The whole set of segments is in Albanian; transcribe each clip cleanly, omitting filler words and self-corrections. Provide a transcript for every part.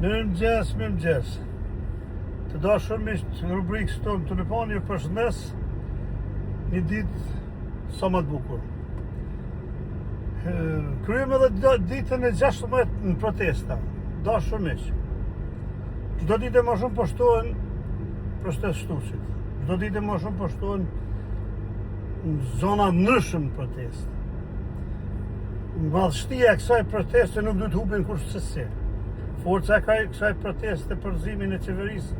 Mirëmëngjes. Të dashur miq rubrikës tonë Tulipani, ju përshëndes. Një ditë sa më të bukur. Kryem edhe ditën e 16 në protesta. Dashur miq. Çdo ditë më shumë poshtohen protestuesit. Çdo ditë më shumë poshtohen në zona ndryshme protestë. Madhështia e kësaj proteste nuk duhet humbin kurrë se. Forca e kësaj proteste për përzimin e qeverisë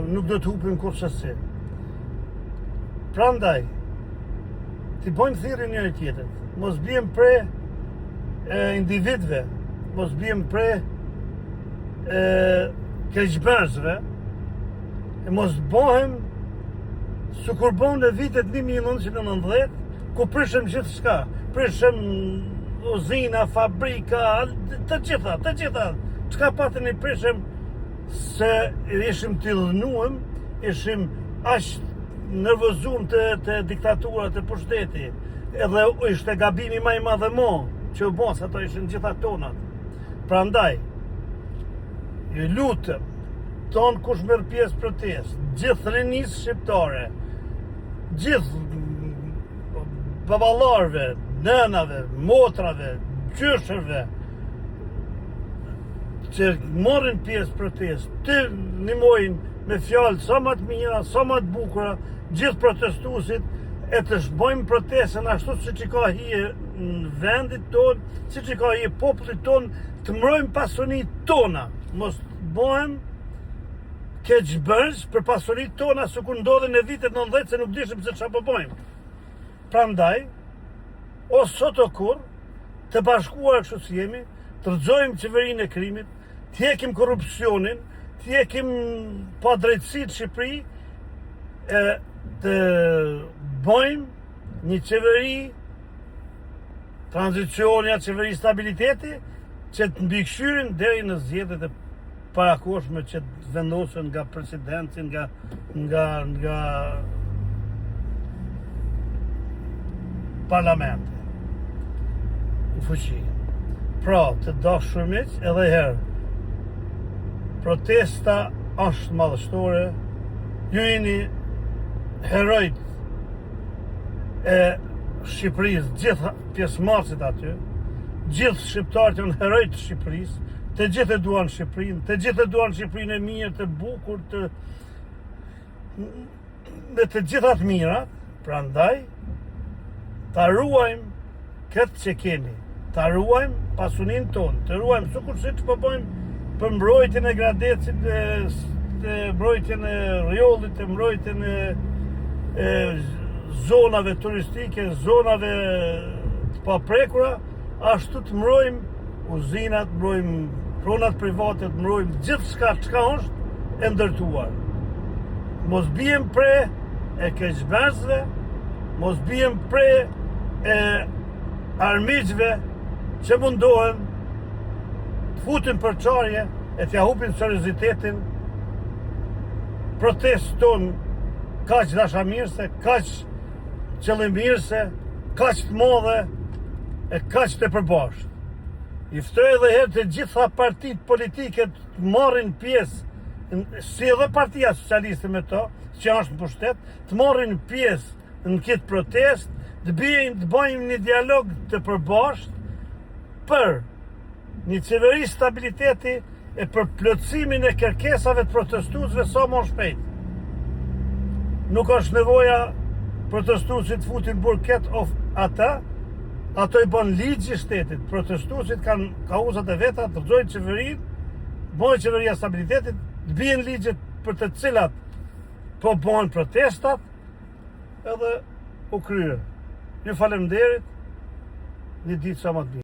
nuk do të hupin kurrë se. Prandaj, ti bojmë thirrje njëri tjetrit. Mos biem pre individëve, mos biem pre keqbërësve, e mos bëhem sikur bën në vitet 1990, ku prishëm gjithçka, prishëm uzina, fabrika, të gjitha. Çka patën i prishëm se ishim të dhënuem, ishim aq nervozuar të diktaturat të pushteti, edhe ishte gabimi më i madh mo, që u bën se ato ishin gjitha tonat. Prandaj, ju lutem, ton kush merr pjesë protestë, gjithë rinisë shqiptare, gjithë baballarëve, nënave, motrave, gjyshërve, që morrin pjesë protestë, të ndihmojnë me fjalë sa më të mira, sa më të bukura, gjithë protestuesit, e të shbojmë protestën ashtu siç i ka hije në vendit tonë, siç i ka hije popullit tonë, të mbrojmë pasurinë tona, mos bëhem keqbërës për pasurinë tona, sikur ndodhen në vitet 90 se nuk dishim se çfarë po bëjmë. Prandaj, o sot o kur, të bashkuar kështu si jemi, të rrëzojmë qeverinë e krimit, të hekim korrupsionin, të hekim padrejtësinë në Shqipëri, të bëjmë një qeveri tranzicioni, qeveri stabiliteti, që të mbikëqyrin deri në zgjedhjet e parakohshme që të vendosen nga presidenti, nga parlamenti. Në fuqi. Pra, të dashur miq, edhe herë, protesta është madhështore, ju jeni herojt e Shqipërisë, gjithë pjesëmarrësit aty, gjithë shqiptarët janë herojt të Shqipërisë, të gjithë e duan Shqipërinë, të gjithë e duan Shqipërinë e mirë, të bukur, me të gjitha të mirat. Prandaj, ta ruajmë këtë që kemi, ta ruajmë pasuninë tonë, të ruajmë sikur siç po bëjmë për mbrojtjen e Gradecit, të mbrojtjen e Rjollit, të mbrojtjen e zonave turistike, zonave të paprekura, ashtu të mbrojmë uzinat, mbrojmë pronat private, të mbrojmë gjithçka çka është e ndërtuar. Mos biem pre e keqbërësve, mos biem pre e armiqve që mundohen të futin për çarje e t'ja hupin seriozitetin protestë tonë kaq dashamirëse, kaq qëllimirëse, kaq të mëdha e kaq të përbashkët. I ftoj edhe herë të gjitha partitë politike të marrin pjesë, si edhe Partia Socialiste me to, që është në pushtet, të marrin pjesë në këtë protestë, të bëjmë një dialog të përbashkët për një qeveri stabiliteti e për plotësimin e kërkesave të protestuesve sa më shpejt. Nuk është nevoja protestuesit futin burket of ata, ato i bën ligj i shtetit. Protestuesit kanë kauzat e veta, të rrëzojnë qeverinë, bëjnë qeveria stabilitetit, të bien ligjet për të cilat po bëhen protestat, edhe u kryer. Ju faleminderit, një ditë sa më të mirë.